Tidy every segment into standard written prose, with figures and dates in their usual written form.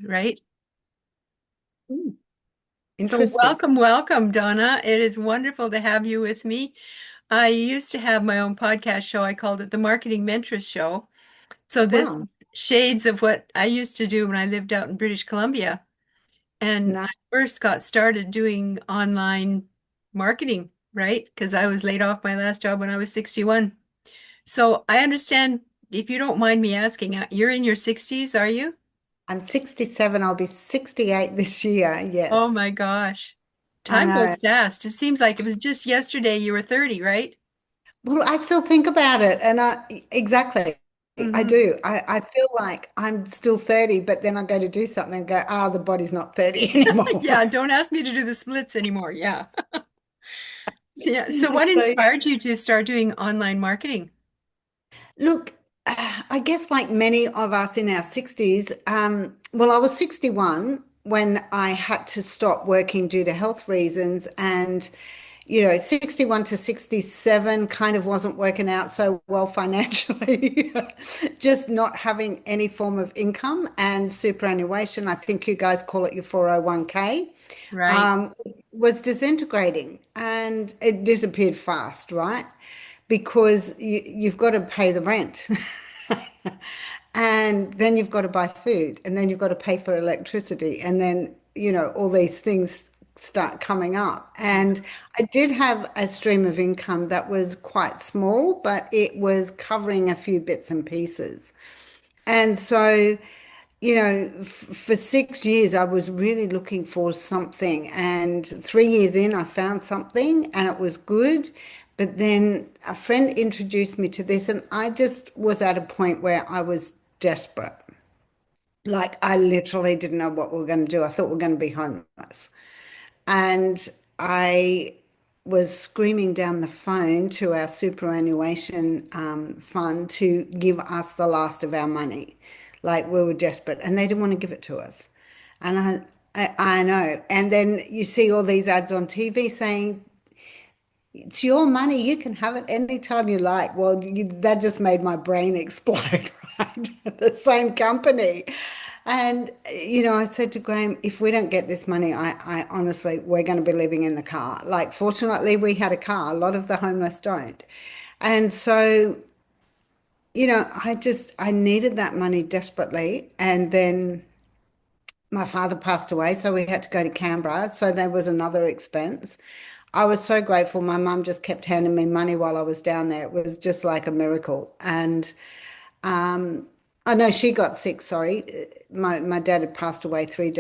right? Hmm, So interesting. welcome, Donna. It is wonderful to have you with me. I used to have my own podcast show. I called it the Marketing Mentoress Show. So this Wow. is shades of what I used to do when I lived out in British Columbia. And No, I first got started doing online marketing, right? Because I was laid off my last job when I was 61. So I understand, if you don't mind me asking, you're in your 60s, are you? I'm 67. I'll be 68 this year. Oh Yes. my gosh. I Time know. goes fast. It seems like it was just yesterday you were 30, right? Well, I still think about it, and exactly. I Hmm. do. I feel like I'm still 30, but then I go to do something and go, the body's not 30 Yeah, anymore. don't ask me to do the splits anymore. Yeah. Yeah. So what So, inspired you to start doing online marketing? look, I guess like many of us in our 60s, well, I was 61 when I had to stop working due to health reasons. And, 61 to 67 kind of wasn't working out so well financially, just not having any form of income and superannuation. I think you guys call it your 401k, Right. um, was disintegrating and it disappeared fast, right? Because you've got to pay the rent. And then you've got to buy food, and then you've got to pay for electricity, and then, all these things start coming up. And I did have a stream of income that was quite small, but it was covering a few bits and pieces. And so, for 6 years, I was really looking for something. And 3 years in, I found something and it was good. But then a friend introduced me to this, and I just was at a point where I was desperate. Like, I literally didn't know what we were going to do. I thought we were going to be homeless. And I was screaming down the phone to our superannuation fund to give us the last of our money. Like, we were desperate and they didn't want to give it to us. And I know. And then you see all these ads on TV saying, it's your money, you can have it anytime you like. Well, that just made my brain explode, right? The same company. And, I said to Graham, if we don't get this money, I honestly, we're going to be living in the car. Like, fortunately, we had a car. A lot of the homeless don't. And so, I needed that money desperately. And then my father passed away, so we had to go to Canberra. So there was another expense. I was so grateful. My mum just kept handing me money while I was down there. It was just like a miracle. And I know she got sick, sorry. My dad had passed away 3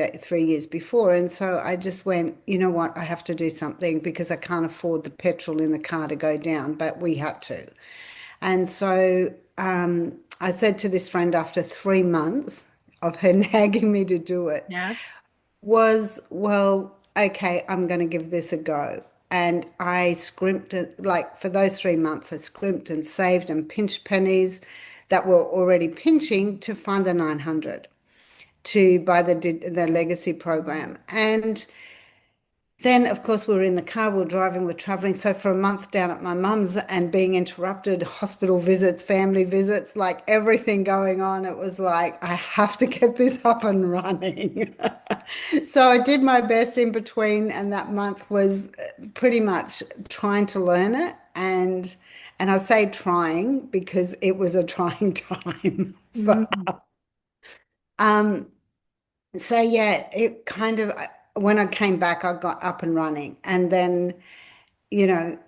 years before. And so I just went, you know what, I have to do something because I can't afford the petrol in the car to go down, but we had to. And so I said to this friend after 3 months of her nagging me to do it, Yeah. was, well, okay, I'm going to give this a go. And I scrimped it, like for those 3 months, I scrimped and saved and pinched pennies that were already pinching to fund the 900 to buy the legacy program. And then, of course, we were in the car, we were driving, we are traveling. So for a month down at my mum's and being interrupted, hospital visits, family visits, like everything going on, it was like, I have to get this up and running. So I did my best in between, and that month was pretty much trying to learn it. And I say trying because it was a trying time. Mm. Um, so yeah, it kind of when I came back, I got up and running, and then you know,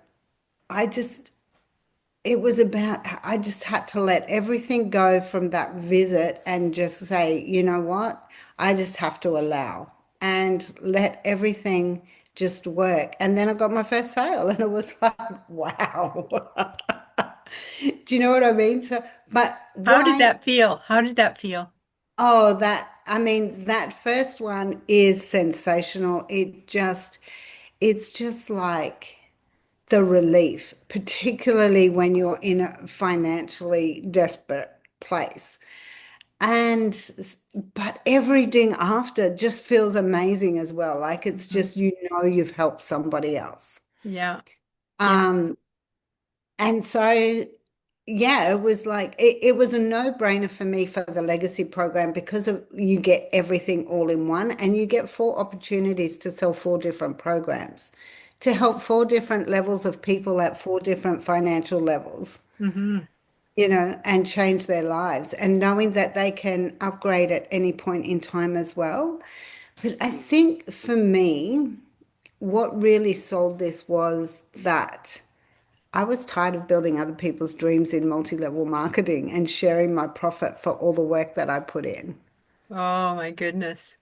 I just it was about I just had to let everything go from that visit and just say, you know what, I just have to allow and let everything just work. And then I got my first sale, and it was like, wow. Do you know what I mean? So, but How did why? that feel? How did that feel? Oh, I mean, that first one is sensational. It's just like the relief, particularly when you're in a financially desperate place. And, but everything after just feels amazing as well. Like it's Mhm. just, you've helped somebody else. Yeah. Yeah. Um, and so yeah, it was like it was a no-brainer for me for the legacy program because of you get everything all in one and you get four opportunities to sell four different programs to help four different levels of people at four different financial levels, Hmm. and change their lives and knowing that they can upgrade at any point in time as well. But I think for me, what really sold this was that I was tired of building other people's dreams in multi-level marketing and sharing my profit for all the work that I put in. Oh my goodness.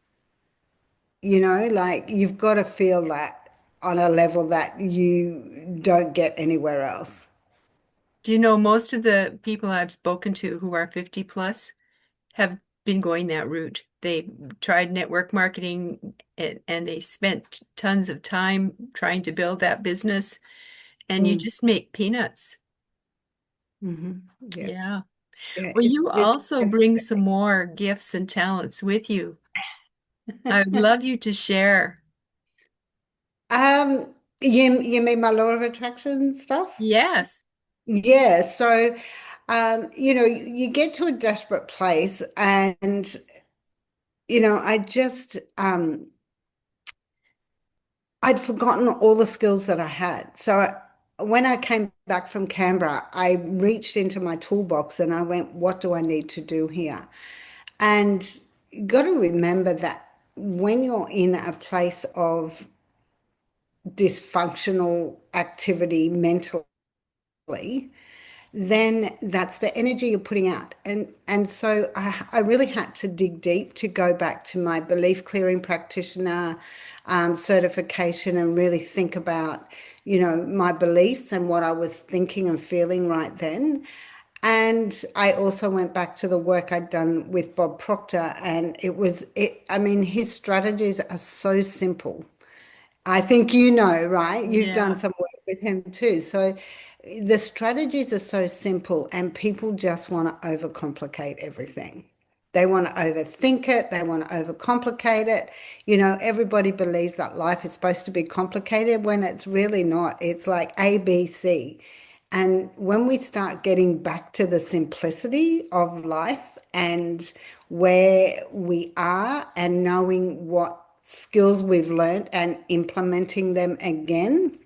Like you've got to feel that on a level that you don't get anywhere else. Do you know most of the people I've spoken to who are 50 plus have been going that route? They tried network marketing and they spent tons of time trying to build that business, and you Mm. just make peanuts. Yeah. Yeah. Yeah. Well, you It's also bring some more gifts and talents with you. I would love you to share. you mean my law of attraction stuff? Yes. Yeah. So you get to a desperate place and I just I'd forgotten all the skills that I had. So when I came back from Canberra, I reached into my toolbox and I went, what do I need to do here? And you got to remember that when you're in a place of dysfunctional activity mentally, then that's the energy you're putting out. And so I really had to dig deep to go back to my belief clearing practitioner certification and really think about, my beliefs and what I was thinking and feeling right then. And I also went back to the work I'd done with Bob Proctor, and I mean, his strategies are so simple. I think right? You've done Yeah. some work with him too. So the strategies are so simple, and people just want to overcomplicate everything. They want to overthink it, they want to overcomplicate it. Everybody believes that life is supposed to be complicated when it's really not. It's like A, B, C. And when we start getting back to the simplicity of life and where we are and knowing what skills we've learned and implementing them again,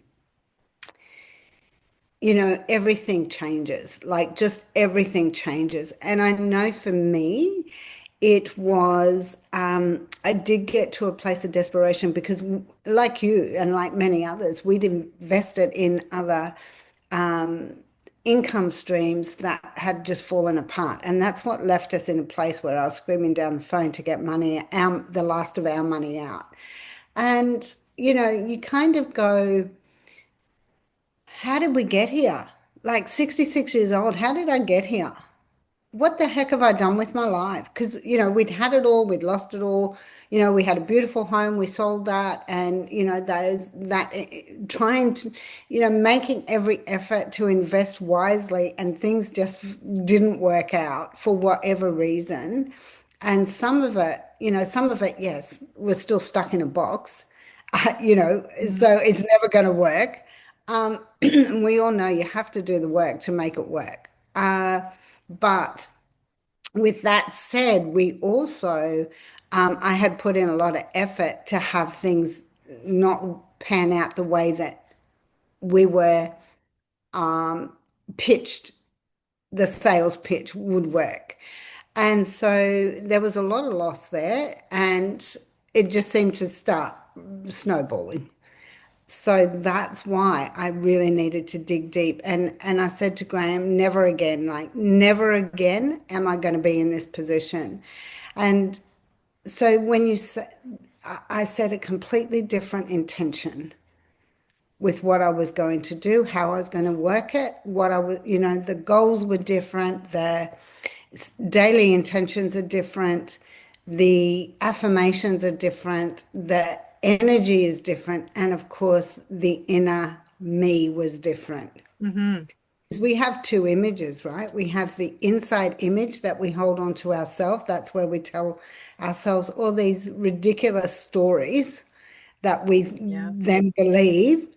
everything changes. Like just everything changes. And I know for me, it was, I did get to a place of desperation because, like you and like many others, we'd invested in other income streams that had just fallen apart. And that's what left us in a place where I was screaming down the phone to get the last of our money out. And, you kind of go, how did we get here? Like 66 years old, how did I get here? What the heck have I done with my life? Because, we'd had it all, we'd lost it all. We had a beautiful home, we sold that, and, trying to, making every effort to invest wisely, and things just didn't work out for whatever reason. And some of it, yes, was still stuck in a box, Mhm. so it's never going to work. We all know you have to do the work to make it work. But with that said, we also, I had put in a lot of effort to have things not pan out the way that we were pitched, the sales pitch would work. And so there was a lot of loss there, and it just seemed to start snowballing. So that's why I really needed to dig deep. And I said to Graham, never again, like never again am I going to be in this position. And so when you say, I set a completely different intention with what I was going to do, how I was going to work it, what I was, the goals were different, the daily intentions are different, the affirmations are different, the energy is different, and of course, the inner me was different. Mhm. We have two images, right? We have the inside image that we hold on to ourselves. That's where we tell ourselves all these ridiculous stories that we Yeah. then believe.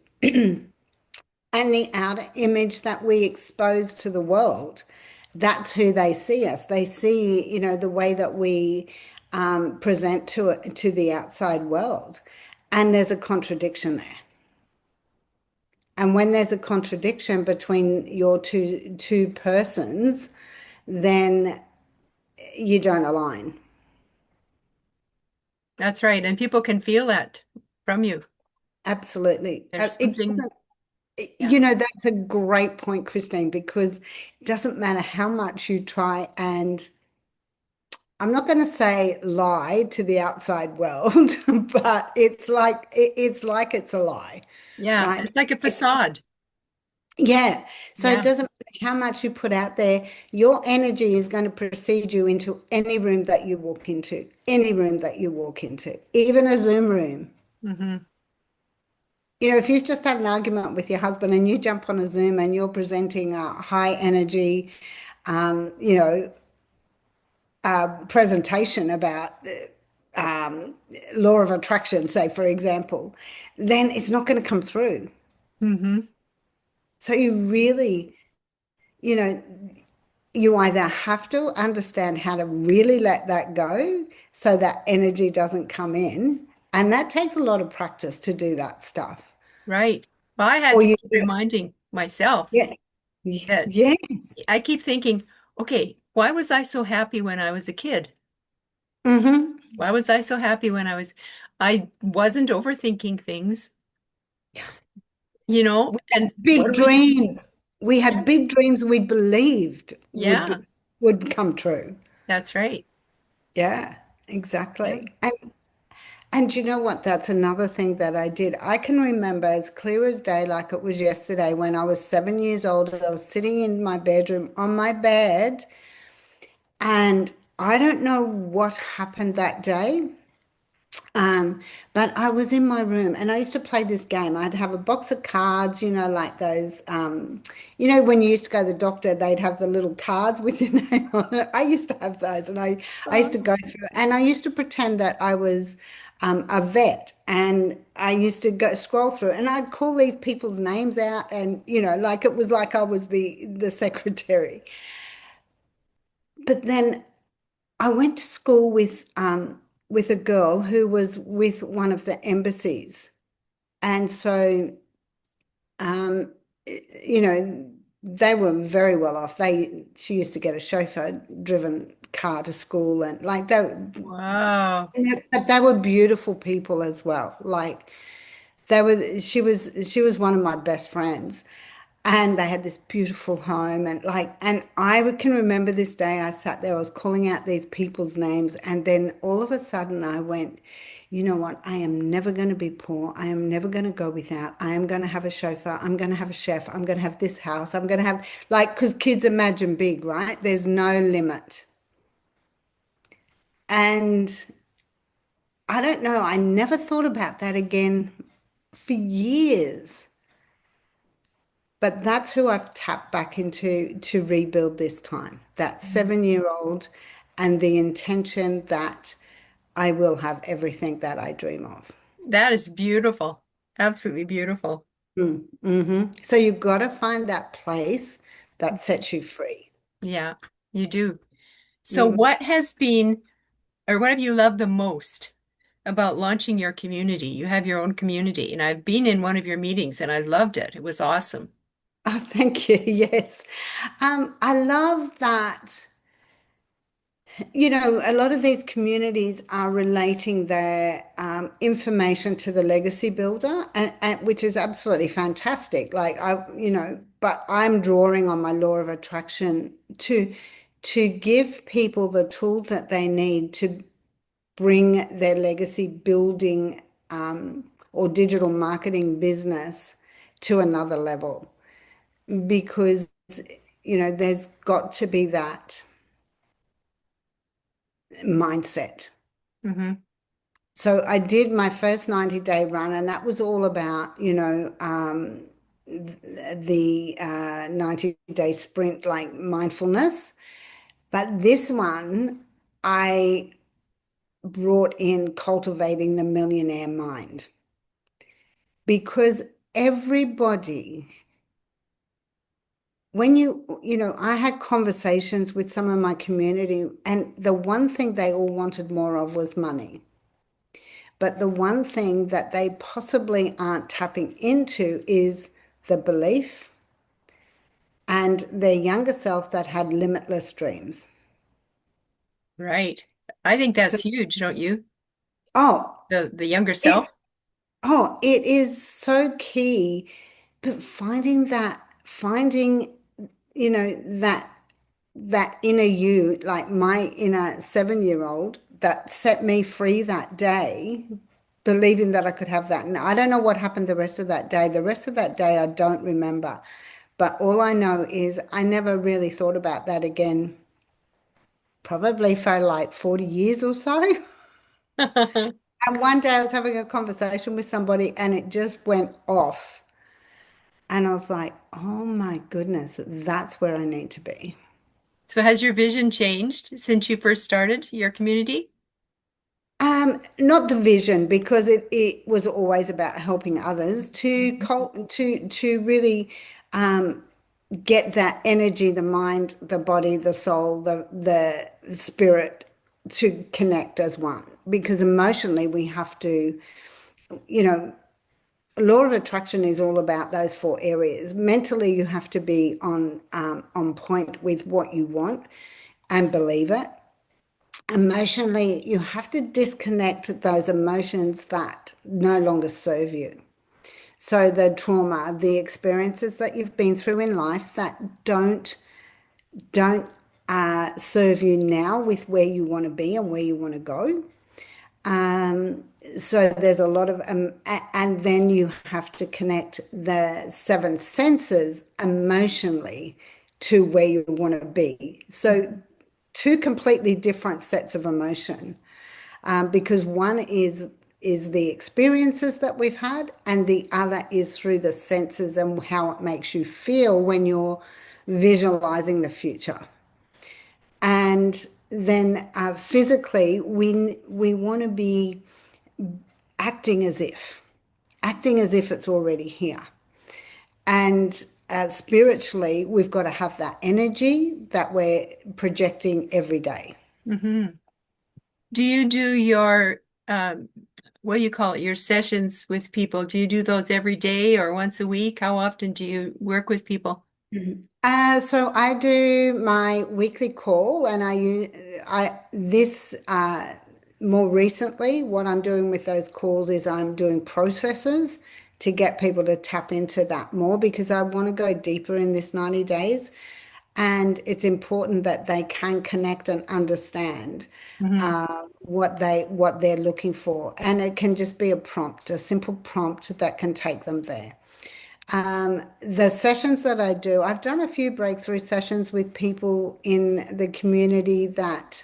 and the outer image that we expose to the world, that's who they see us. They see, the way that we present to the outside world. And there's a contradiction there. And when there's a contradiction between your two persons, then you don't align. That's right. And people can feel that from you. Absolutely. There's something, yeah, That's a great point, Christine, because it doesn't matter how much you try and I'm not going to say lie to the outside world, but it's like it's a lie, yeah, right? it's like a It- facade. yeah. So it Yeah. doesn't matter how much you put out there, your energy is going to precede you into any room that you walk into, any room that you walk into, even a Zoom room. Hmm. If you've just had an argument with your husband and you jump on a Zoom and you're presenting a high energy, um, you know, presentation about um, law of attraction, say, for example, then it's not going to come through. Hmm. So you know, you either have to understand how to really let that go so that energy doesn't come in. And that takes a lot of practice to do that stuff. Right. Well, I had Or to you, keep reminding myself yeah, that yes. I keep thinking, okay, why was I so happy when I was a kid? Mm-hmm. Why was I so happy I wasn't overthinking things, We and had what big do we do? dreams. We had big dreams we believed Yeah, would come true. that's right. Yeah, Yeah. exactly. And you know what? That's another thing that I did. I can remember as clear as day, like it was yesterday, when I was 7 years old, and I was sitting in my bedroom on my bed, and I don't know what happened that day. But I was in my room and I used to play this game. I'd have a box of cards, like those, when you used to go to the doctor, they'd have the little cards with your name on it. I used to have those and I used to go through and I used to pretend that I was a vet and I used to go scroll through and I'd call these people's names out and, like it was like I was the secretary. But then I went to school with a girl who was with one of the embassies. And so um, they were very well off. She used to get a chauffeur-driven car to school, and like Wow. but they were beautiful people as well. Like she was one of my best friends. And they had this beautiful home and I can remember this day I sat there, I was calling out these people's names, and then all of a sudden I went, you know what? I am never going to be poor. I am never going to go without. I am going to have a chauffeur. I'm going to have a chef. I'm going to have this house. I'm going to have because kids imagine big, right? There's no limit. And I don't know, I never thought about that again for years. But that's who I've tapped back into to rebuild this time. That 7 year old and the intention that I will have everything that I dream of. That is beautiful. Absolutely beautiful. So you've got to find that place that sets you free. Yeah, you do. So Mm. what has been, or what have you loved the most about launching your community? You have your own community, and I've been in one of your meetings and I loved it. It was awesome. Oh, thank you. Yes. I love that. A lot of these communities are relating their information to the legacy builder, and which is absolutely fantastic. But I'm drawing on my law of attraction to give people the tools that they need to bring their legacy building or digital marketing business to another level. Because, there's got to be that mindset. Hmm. So I did my first 90-day run, and that was all about, the 90-day sprint, like mindfulness. But this one, I brought in cultivating the millionaire mind because everybody when I had conversations with some of my community, and the one thing they all wanted more of was money. But the one thing that they possibly aren't tapping into is the belief and their younger self that had limitless dreams. Right. I think So, that's huge, don't you? oh, The younger it self. it is so key, but finding, that inner you, like my inner 7 year old that set me free that day, believing that I could have that. And I don't know what happened the rest of that day. The rest of that day, I don't remember. But all I know is I never really thought about that again, probably for like 40 years or so. And one day I was having a conversation with somebody and it just went off. And I was like, oh my goodness, that's where I need to be. So has your vision changed since you first started your community? Not the vision, because it was always about helping others to really um, get that energy, the mind, the body, the soul, the spirit to connect as one. Because emotionally, we have to, you know, law of attraction is all about those four areas. Mentally, you have to be on point with what you want and believe it. Emotionally, you have to disconnect those emotions that no longer serve you. So the trauma, the experiences that you've been through in life that don't serve you now with where you want to be and where you want to go. Um, so there's a lot of, and then you have to connect the seven senses emotionally to where you want to be. So two completely different sets of emotion, because one is the experiences that we've had, and the other is through the senses and how it makes you feel when you're visualizing the future. And then physically, we want to be acting as if, acting as if it's already here. And spiritually, we've got to have that energy that we're projecting every day. Hmm. Do you do your what do you call it, your sessions with people? Do you do those every day or once a week? How often do you work with people? So I do my weekly call, and I this more recently, what I'm doing with those calls is I'm doing processes to get people to tap into that more, because I want to go deeper in this 90 days, and it's important that they can connect and understand Hmm. what they're looking for, and it can just be a prompt, a simple prompt that can take them there. The sessions that I do, I've done a few breakthrough sessions with people in the community that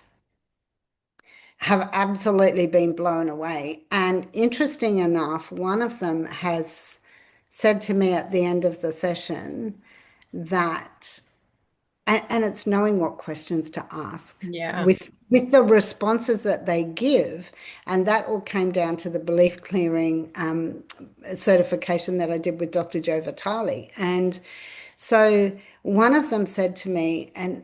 have absolutely been blown away. And interesting enough, one of them has said to me at the end of the session that, and it's knowing what questions to ask Yeah. with the responses that they give, and that all came down to the belief clearing certification that I did with Dr. Joe Vitale. And so one of them said to me, and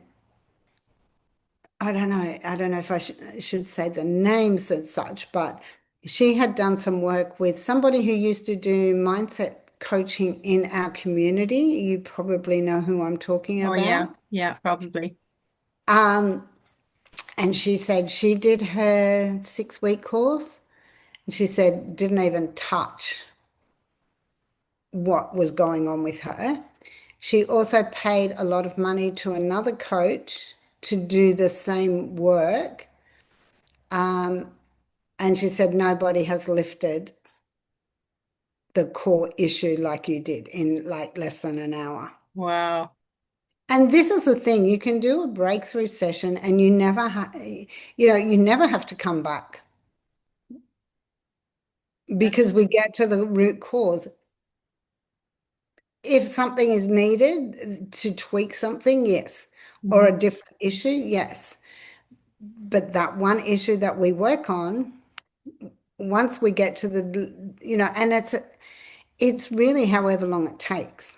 I don't know if I should say the names as such, but she had done some work with somebody who used to do mindset coaching in our community. You probably know who I'm talking Oh yeah. about. Yeah, probably. Um, and she said she did her 6 week course, and she said didn't even touch what was going on with her. She also paid a lot of money to another coach to do the same work. And she said nobody has lifted the core issue like you did in like less than an hour. Wow. And this is the thing, you can do a breakthrough session and you never have to come back, because we get to the root cause. If something is needed to tweak something, yes, or Mhm. a different issue, yes. But that one issue that we work on, once we get to and it's really however long it takes.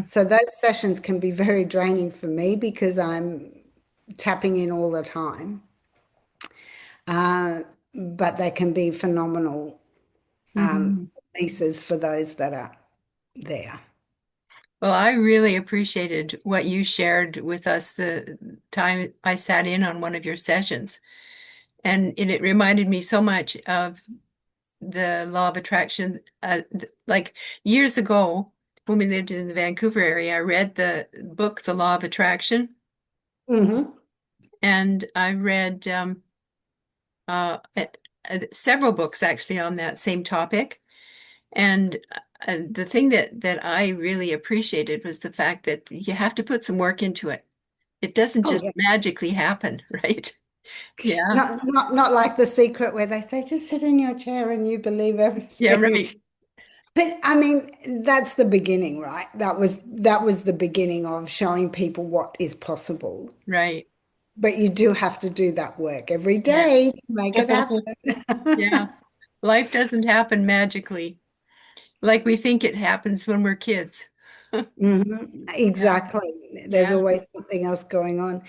So those sessions can be very draining for me because I'm tapping in all the time. Uh, but they can be phenomenal Mm-hmm. pieces for those that are there. Well, I really appreciated what you shared with us the time I sat in on one of your sessions. And it reminded me so much of the law of attraction. Like years ago, when we lived in the Vancouver area, I read the book, The Law of Attraction, Hmm. and I read several books actually on that same topic. And the thing that I really appreciated was the fact that you have to put some work into it. It doesn't Oh just yeah. magically happen, right? Yeah. Not like The Secret where they say just sit in your chair and you believe Yeah, everything. right. But I mean, that's the beginning, right? That was the beginning of showing people what is possible. Right. But you do have to do that work every Yeah. day to make it happen. Yeah. Life doesn't happen magically like we think it happens when we're kids. Mhm. Yeah. Exactly. There's Yeah. always something else going on.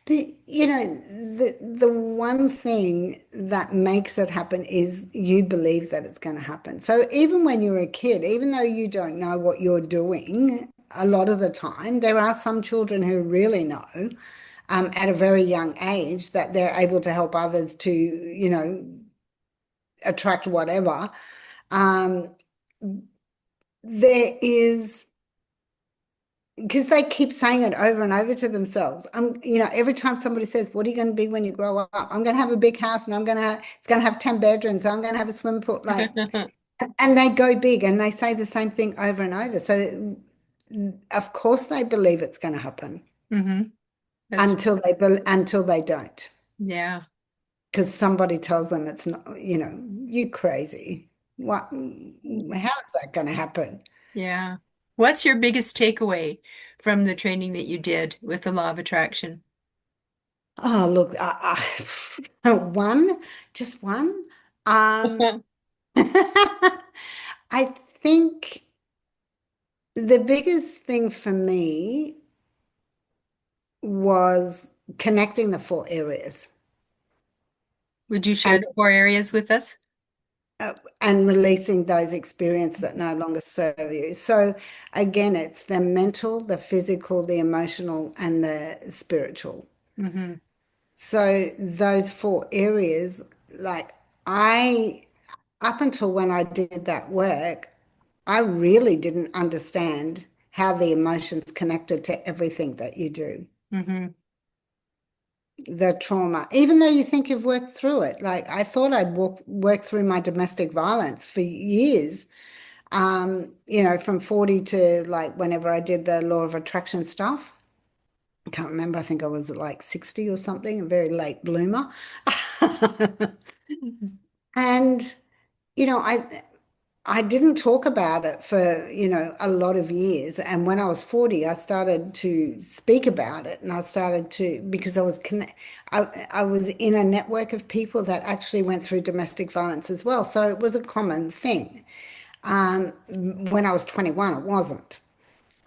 But the one thing that makes it happen is you believe that it's going to happen. So even when you're a kid, even though you don't know what you're doing, a lot of the time, there are some children who really know at a very young age that they're able to help others to, attract whatever. Um, there is. Because they keep saying it over and over to themselves. Every time somebody says, "What are you going to be when you grow up?" I'm going to have a big house, and it's going to have 10 bedrooms. I'm going to have a swimming pool, and they go big, and they say the same thing over and over. So, of course, they believe it's going to happen hmm That's until they don't, yeah. because somebody tells them it's not. You crazy. What? How is that going to happen? Yeah. What's your biggest takeaway from the training that you did with the law of attraction? Oh, look, one, just one. Um, I think the biggest thing for me was connecting the four areas Would you share and the four areas with us? and releasing those experiences that no longer serve you. So again, it's the mental, the physical, the emotional, and the spiritual. Hmm So those four areas, like I, up until when I did that work, I really didn't understand how the emotions connected to everything that you do. hmm The trauma, even though you think you've worked through it. Like I thought I'd work through my domestic violence for years. From 40 to like whenever I did the law of attraction stuff. I can't remember. I think I was like 60 or something, a very late bloomer. And I didn't talk about it for, a lot of years. And when I was 40, I started to speak about it and I started to, because I was in a network of people that actually went through domestic violence as well. So it was a common thing. When I was 21, it wasn't.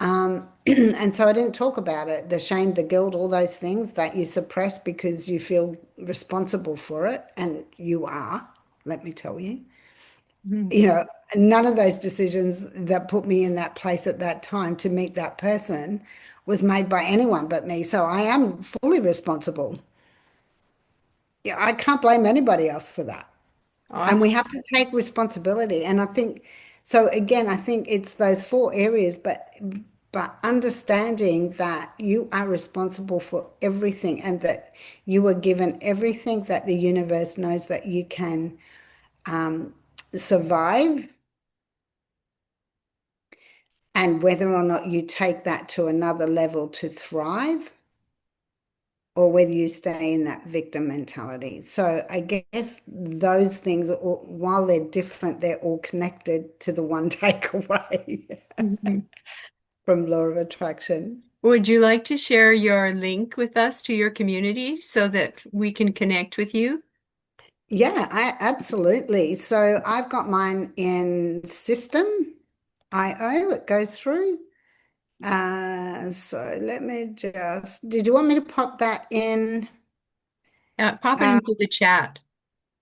And so I didn't talk about it, the shame, the guilt, all those things that you suppress because you feel responsible for it. And you are, let me tell you hmm you know, none of those decisions that put me in that place at that time to meet that person was made by anyone but me. So I am fully responsible. Yeah, I can't blame anybody else for that. And we Awesome. have to take responsibility. And I think, so again, I think it's those four areas, but understanding that you are responsible for everything and that you are given everything that the universe knows that you can survive. And whether or not you take that to another level to thrive, or whether you stay in that victim mentality. So I guess those things, while they're different, they're all connected to the one takeaway Mhm. from law of attraction. Would you like to share your link with us to your community so that we can connect with you? Yeah, absolutely. So I've got mine in System IO, it goes through. So let me just, did you want me to pop that in? Pop it Uh, into the chat.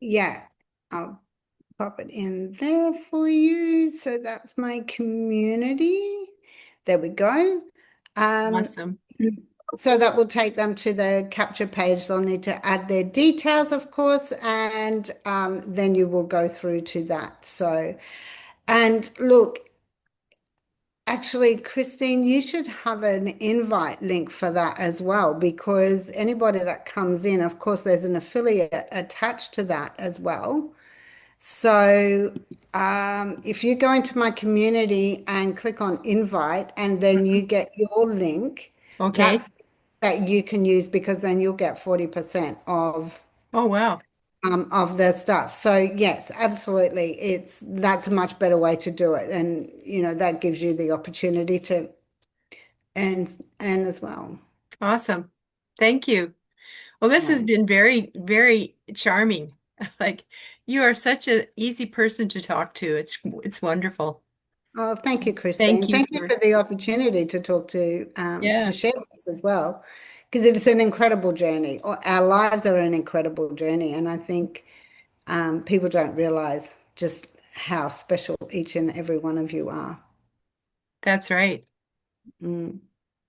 yeah, I'll pop it in there for you. So that's my community. There we go. Um, Awesome. so that will take them to the capture page. They'll need to add their details, of course, and then you will go through to that. So, and look, actually, Christine, you should have an invite link for that as well, because anybody that comes in, of course, there's an affiliate attached to that as well. So if you go into my community and click on invite, and then you Mhm. get your link, Okay. that's that you can use, because then you'll get 40% Oh, wow. of the stuff. So yes, absolutely. That's a much better way to do it. And that gives you the opportunity to and as well. Awesome. Thank you. Well, this has So, been very, very charming. Like you are such an easy person to talk to. It's wonderful. oh, thank you, Thank Christine. you Thank you for, for the opportunity to talk to yeah, share this as well, because it's an incredible journey. Our lives are an incredible journey, and I think people don't realize just how special each and every one of you are. that's right. Mm.